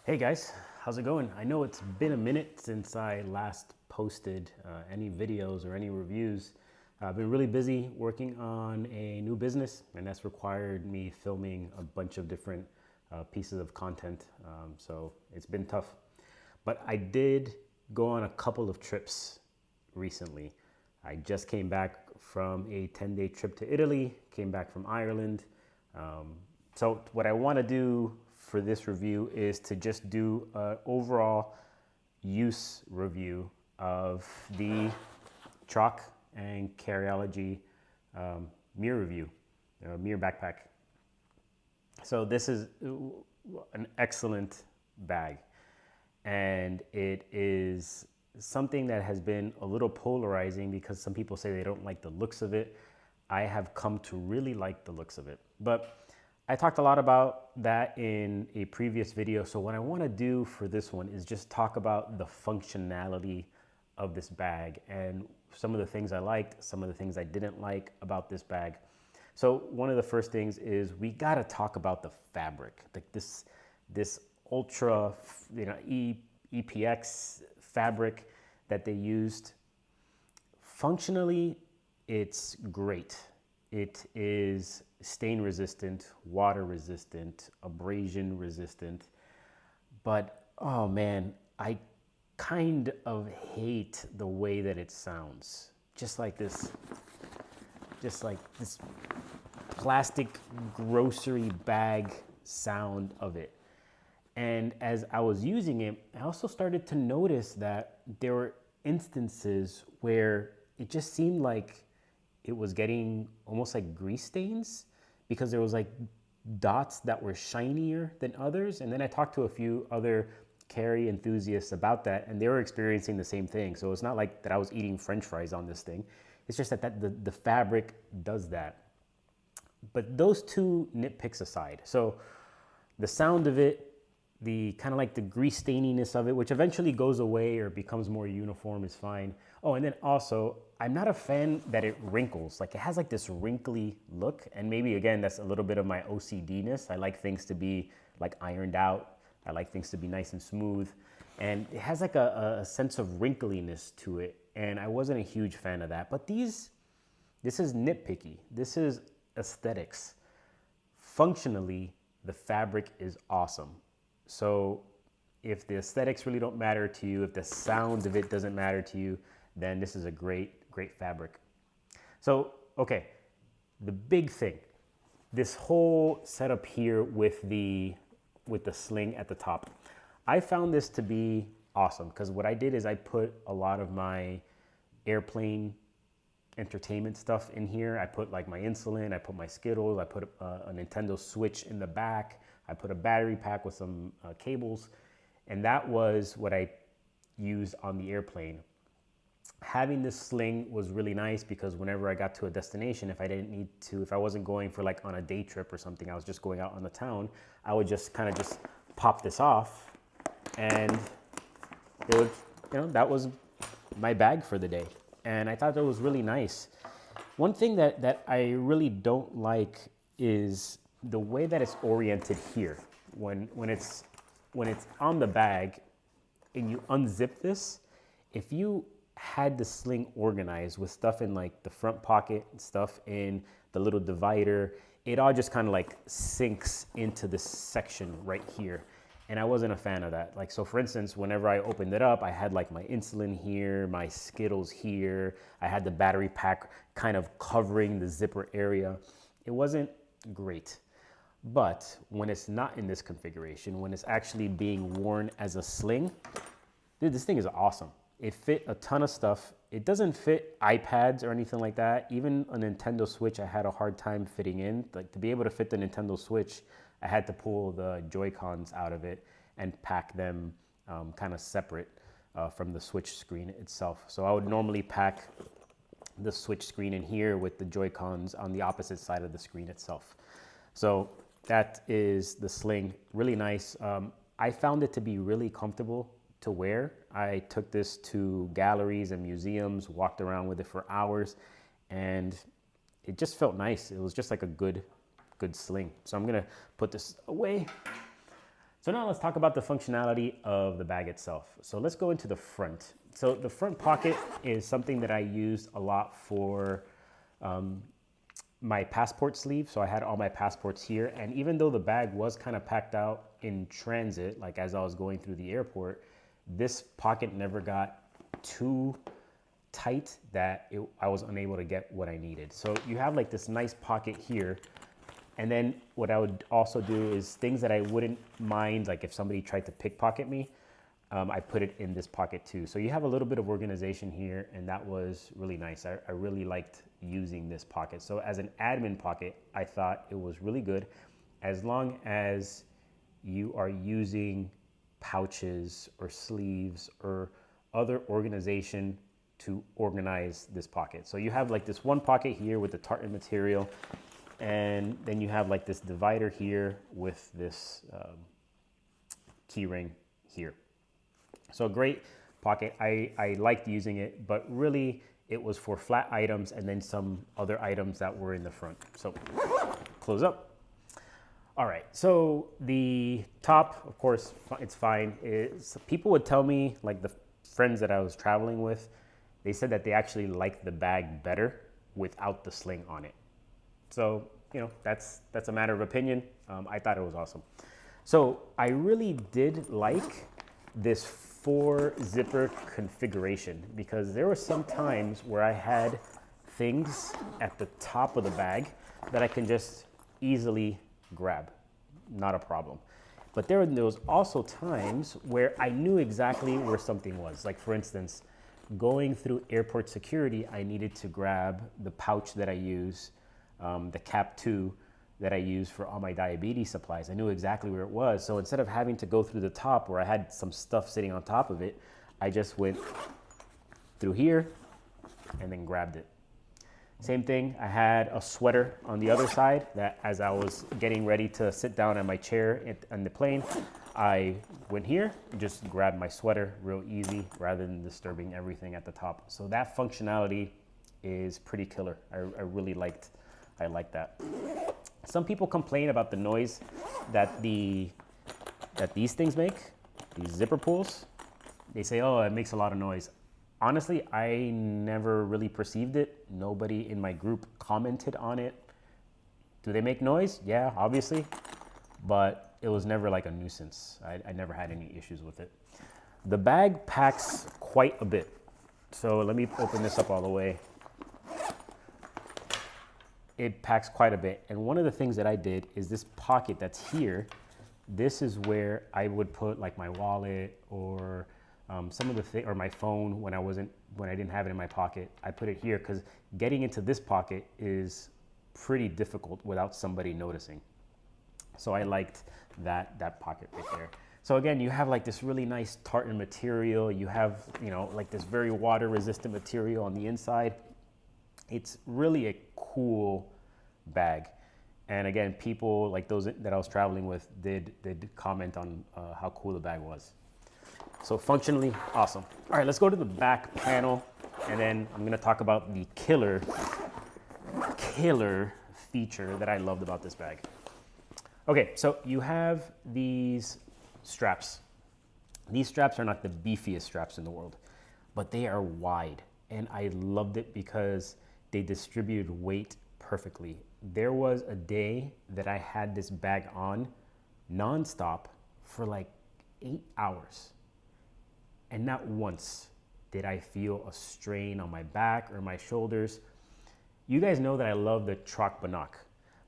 Hey guys, how's it going? I know it's been a minute since I last posted any videos or any reviews. I've been really busy working on a new business, and that's required me filming a bunch of different pieces of content. So it's been tough. But I did go on a couple of trips recently. I just came back from a 10-day trip to Italy, came back from Ireland. So what I want to do for this review is to just do an overall use review of the Trakke and Carryology Muir review, Muir backpack. So this is an excellent bag, and it is something that has been a little polarizing because some people say they don't like the looks of it. I have come to really like the looks of it, but I talked a lot about that in a previous video. So what I want to do for this one is just talk about the functionality of this bag and some of the things I liked, some of the things I didn't like about this bag. So one of the first things is we got to talk about the fabric, like this ultra, EPX fabric that they used. Functionally, it's great. It is stain resistant, water resistant, abrasion resistant, but oh man, I kind of hate the way that it sounds. Just like this plastic grocery bag sound of it. And as I was using it, I also started to notice that there were instances where it just seemed like it was getting almost like grease stains because there was like dots that were shinier than others. And then I talked to a few other carry enthusiasts about that, and they were experiencing the same thing. So it's not like that I was eating French fries on this thing. It's just that the fabric does that. But those two nitpicks aside, so the sound of it, the kind of like the grease staininess of it, which eventually goes away or becomes more uniform, is fine. Oh, and then also, I'm not a fan that it wrinkles. Like it has like this wrinkly look, and maybe again, that's a little bit of my OCD-ness. I like things to be like ironed out. I like things to be nice and smooth. And it has like a sense of wrinkliness to it, and I wasn't a huge fan of that. But this is nitpicky. This is aesthetics. Functionally, the fabric is awesome. So if the aesthetics really don't matter to you, if the sound of it doesn't matter to you, then this is a great, great fabric. So, okay, the big thing, this whole setup here with the sling at the top. I found this to be awesome because what I did is I put a lot of my airplane entertainment stuff in here. I put like my insulin, I put my Skittles, I put a Nintendo Switch in the back, I put a battery pack with some cables, and that was what I used on the airplane. Having this sling was really nice because whenever I got to a destination, if I wasn't going for like on a day trip or something, I was just going out on the town, I would just kind of just pop this off, and it would, that was my bag for the day. And I thought that was really nice. One thing that I really don't like is the way that it's oriented here. When it's on the bag and you unzip this, if you had the sling organized with stuff in like the front pocket, stuff in the little divider, it all just kind of like sinks into this section right here. And I wasn't a fan of that. Like, so for instance, whenever I opened it up, I had like my insulin here, my Skittles here. I had the battery pack kind of covering the zipper area. It wasn't great. But when it's not in this configuration, when it's actually being worn as a sling, dude, this thing is awesome. It fit a ton of stuff. It doesn't fit iPads or anything like that. Even a Nintendo Switch, I had a hard time fitting in. Like to be able to fit the Nintendo Switch, I had to pull the Joy-Cons out of it and pack them kind of separate from the Switch screen itself. So I would normally pack the Switch screen in here with the Joy-Cons on the opposite side of the screen itself. So that is the sling, really nice. I found it to be really comfortable to wear. I took this to galleries and museums, walked around with it for hours, and it just felt nice. It was just like a good sling. So I'm gonna put this away. So now let's talk about the functionality of the bag itself. So let's go into the front. So the front pocket is something that I used a lot for my passport sleeve. So I had all my passports here. And even though the bag was kind of packed out in transit, like as I was going through the airport, this pocket never got too tight that I was unable to get what I needed. So you have like this nice pocket here. And then what I would also do is things that I wouldn't mind, like if somebody tried to pickpocket me, I put it in this pocket too. So you have a little bit of organization here, and that was really nice. I really liked using this pocket. So as an admin pocket, I thought it was really good as long as you are using pouches or sleeves or other organization to organize this pocket. So you have like this one pocket here with the tartan material, and then you have like this divider here with this key ring here. So great pocket. I liked using it, but really it was for flat items and then some other items that were in the front. So close up. All right, so the top, of course, it's fine. People would tell me, like the friends that I was traveling with, they said that they actually liked the bag better without the sling on it. So, you know, that's a matter of opinion. I thought it was awesome. So I really did like this 4-zipper configuration because there were some times where I had things at the top of the bag that I can just easily grab, not a problem. But there was also times where I knew exactly where something was. Like for instance, going through airport security, I needed to grab the pouch that I use, the cap 2 that I use for all my diabetes supplies. I knew exactly where it was. So instead of having to go through the top where I had some stuff sitting on top of it, I just went through here and then grabbed it. Same thing, I had a sweater on the other side that as I was getting ready to sit down on my chair on the plane, I went here and just grabbed my sweater real easy rather than disturbing everything at the top. So that functionality is pretty killer. I really liked that. Some people complain about the noise that these things make, these zipper pulls. They say, oh, it makes a lot of noise. Honestly, I never really perceived it. Nobody in my group commented on it. Do they make noise? Yeah, obviously, but it was never like a nuisance. I never had any issues with it. The bag packs quite a bit. So let me open this up all the way. It packs quite a bit. And one of the things that I did is this pocket that's here, this is where I would put like my wallet or some of the thing, or my phone when I didn't have it in my pocket. I put it here because getting into this pocket is pretty difficult without somebody noticing. So I liked that pocket right there. So again, you have like this really nice tartan material. You have, you know, like this very water resistant material on the inside. It's really a cool bag. And again, people like those that I was traveling with did comment on how cool the bag was. So functionally awesome. All right, let's go to the back panel, and then I'm gonna talk about the killer feature that I loved about this bag. Okay, so you have these straps. These straps are not the beefiest straps in the world, but they are wide, and I loved it because they distributed weight perfectly. There was a day that I had this bag on nonstop for like 8 hours. And not once did I feel a strain on my back or my shoulders. You guys know that I love the Trakke,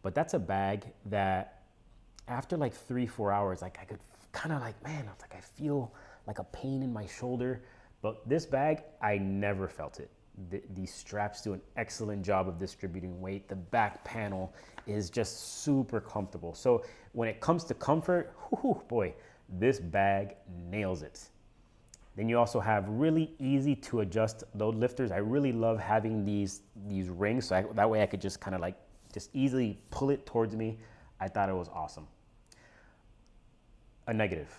but that's a bag that after like 3-4 hours, like I could kind of like, man, I was like, I feel like a pain in my shoulder. But this bag, I never felt it. These straps do an excellent job of distributing weight. The back panel is just super comfortable. So when it comes to comfort, whoo, boy, this bag nails it. Then you also have really easy to adjust load lifters. I really love having these rings, so that way I could just kind of like just easily pull it towards me. I thought it was awesome. A negative.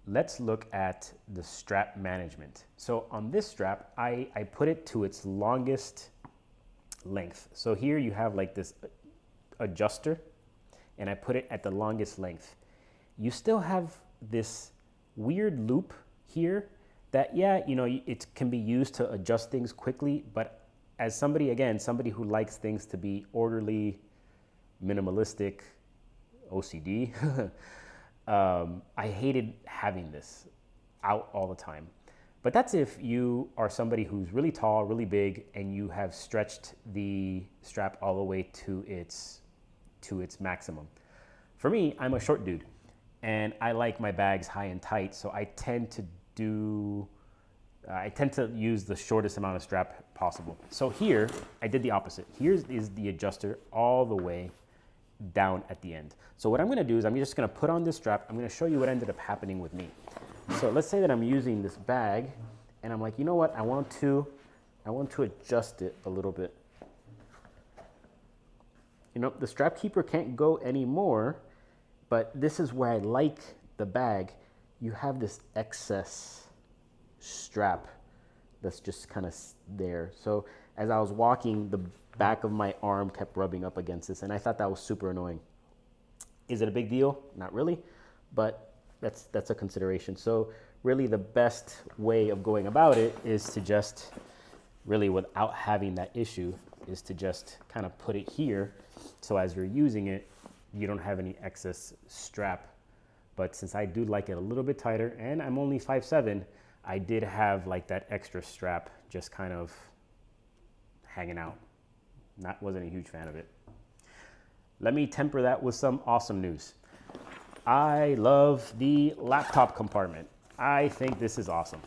Let's look at the strap management. So on this strap, I put it to its longest length. So here you have like this adjuster, and I put it at the longest length. you still have this weird loop here that, yeah, you know, it can be used to adjust things quickly, but as somebody, again, somebody who likes things to be orderly, minimalistic, OCD, I hated having this out all the time. But that's if you are somebody who's really tall, really big, and you have stretched the strap all the way to its maximum. For me, I'm a short dude, and I like my bags high and tight, so I tend to use the shortest amount of strap possible. So here, I did the opposite. Here is the adjuster all the way down at the end. So what I'm gonna do is I'm just gonna put on this strap. I'm gonna show you what ended up happening with me. So let's say that I'm using this bag and I'm like, you know what, I want to adjust it a little bit. You know, the strap keeper can't go anymore, but this is where I like the bag. You have this excess strap that's just kind of there. So as I was walking, the back of my arm kept rubbing up against this, and I thought that was super annoying. Is it a big deal? Not really, but that's a consideration. So really the best way of going about it is to just really, without having that issue, is to just kind of put it here. So as you're using it, you don't have any excess strap. But since I do like it a little bit tighter, and I'm only 5'7", I did have like that extra strap just kind of hanging out. Wasn't a huge fan of it. Let me temper that with some awesome news. I love the laptop compartment. I think this is awesome.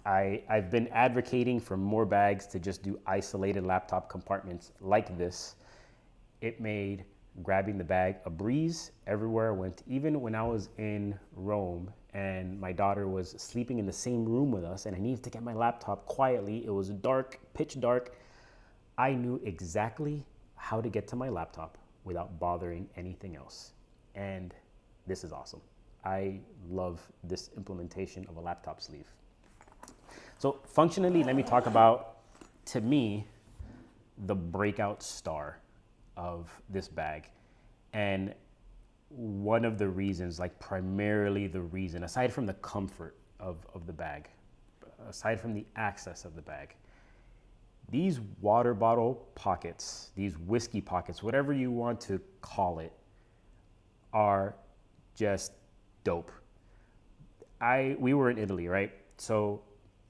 I've been advocating for more bags to just do isolated laptop compartments like this. It made grabbing the bag a breeze everywhere I went. Even when I was in Rome and my daughter was sleeping in the same room with us and I needed to get my laptop quietly, it was dark, pitch dark, I knew exactly how to get to my laptop without bothering anything else. And this is awesome. I love this implementation of a laptop sleeve. So functionally, let me talk about, to me, the breakout star of this bag. And one of the reasons, like primarily the reason, aside from the comfort of the bag, aside from the access of the bag, these water bottle pockets, these whiskey pockets, whatever you want to call it, are just dope. We were in Italy, right? So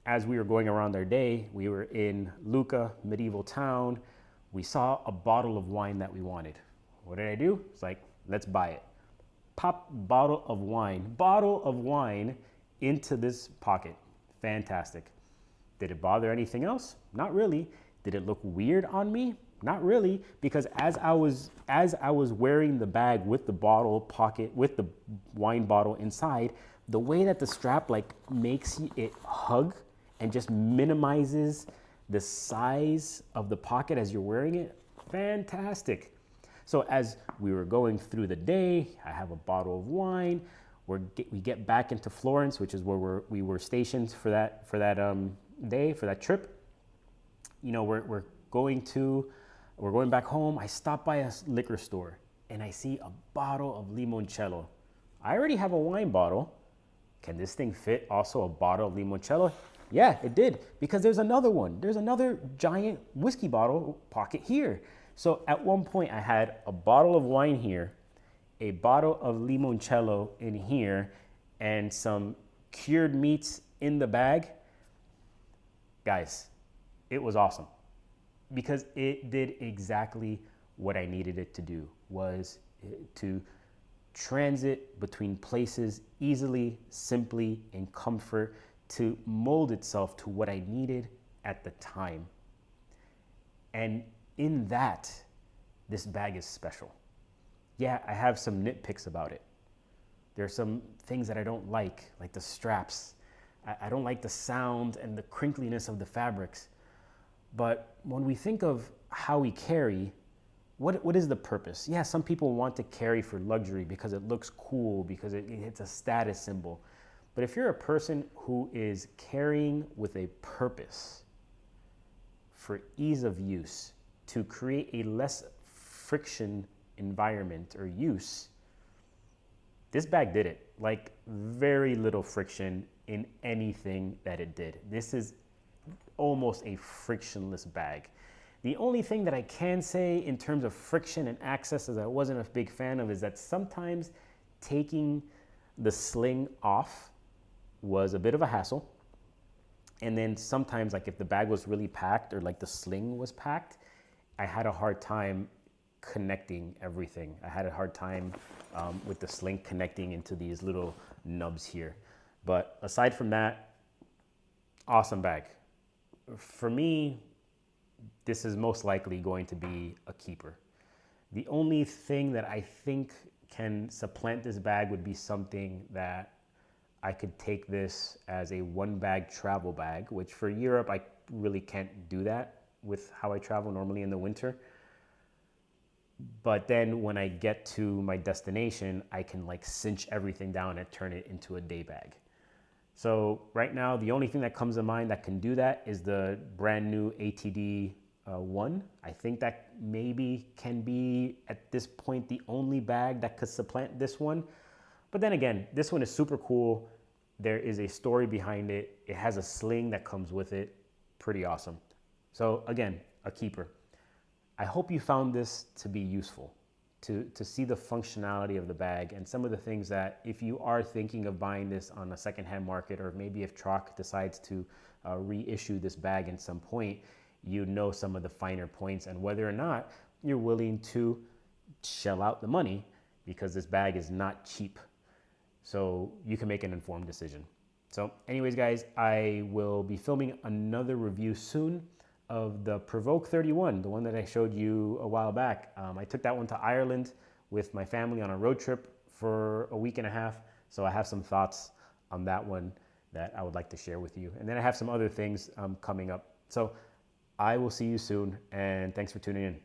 as we were going around our day, we were in Lucca, medieval town. We saw a bottle of wine that we wanted. What did I do? It's like, let's buy it. Pop bottle of wine into this pocket. Fantastic. Did it bother anything else? Not really. Did it look weird on me? Not really, because as I was wearing the bag with the bottle pocket, with the wine bottle inside, the way that the strap like makes it hug and just minimizes the size of the pocket as you're wearing it, fantastic. So as we were going through the day, I have a bottle of wine. We get back into Florence, which is where we were stationed for that day, for that trip. You know, we're going back home. I stop by a liquor store and I see a bottle of limoncello. I already have a wine bottle. Can this thing fit also a bottle of limoncello? Yeah, it did, because there's another one. There's another giant whiskey bottle pocket here. So at one point I had a bottle of wine here, a bottle of limoncello in here, and some cured meats in the bag. Guys, it was awesome because it did exactly what I needed it to do, was to transit between places easily, simply, in comfort, to mold itself to what I needed at the time. And in that, this bag is special. Yeah, I have some nitpicks about it. There are some things that I don't like the straps. I don't like the sound and the crinkliness of the fabrics. But when we think of how we carry, what is the purpose? Yeah, some people want to carry for luxury because it looks cool, because it's a status symbol. But if you're a person who is carrying with a purpose for ease of use, to create a less friction environment or use, this bag did it. Like very little friction in anything that it did. This is almost a frictionless bag. The only thing that I can say in terms of friction and access, as I wasn't a big fan of, is that sometimes taking the sling off was a bit of a hassle. And then sometimes, like if the bag was really packed or like the sling was packed, I had a hard time connecting everything. I had a hard time with the sling connecting into these little nubs here. But aside from that, awesome bag. For me, this is most likely going to be a keeper. The only thing that I think can supplant this bag would be something that I could take this as a one bag travel bag, which for Europe, I really can't do that with how I travel normally in the winter. But then when I get to my destination, I can like cinch everything down and turn it into a day bag. So right now, the only thing that comes to mind that can do that is the brand new ATD 1. I think that maybe can be at this point the only bag that could supplant this one. But then again, this one is super cool. There is a story behind it. It has a sling that comes with it. Pretty awesome. So again, a keeper. I hope you found this to be useful, to see the functionality of the bag and some of the things that if you are thinking of buying this on a secondhand market, or maybe if Trakke decides to reissue this bag at some point, you know some of the finer points and whether or not you're willing to shell out the money, because this bag is not cheap. So you can make an informed decision. So anyways, guys, I will be filming another review soon of the Provoke 31, the one that I showed you a while back. I took that one to Ireland with my family on a road trip for a week and a half. So I have some thoughts on that one that I would like to share with you. And then I have some other things coming up. So I will see you soon, and thanks for tuning in.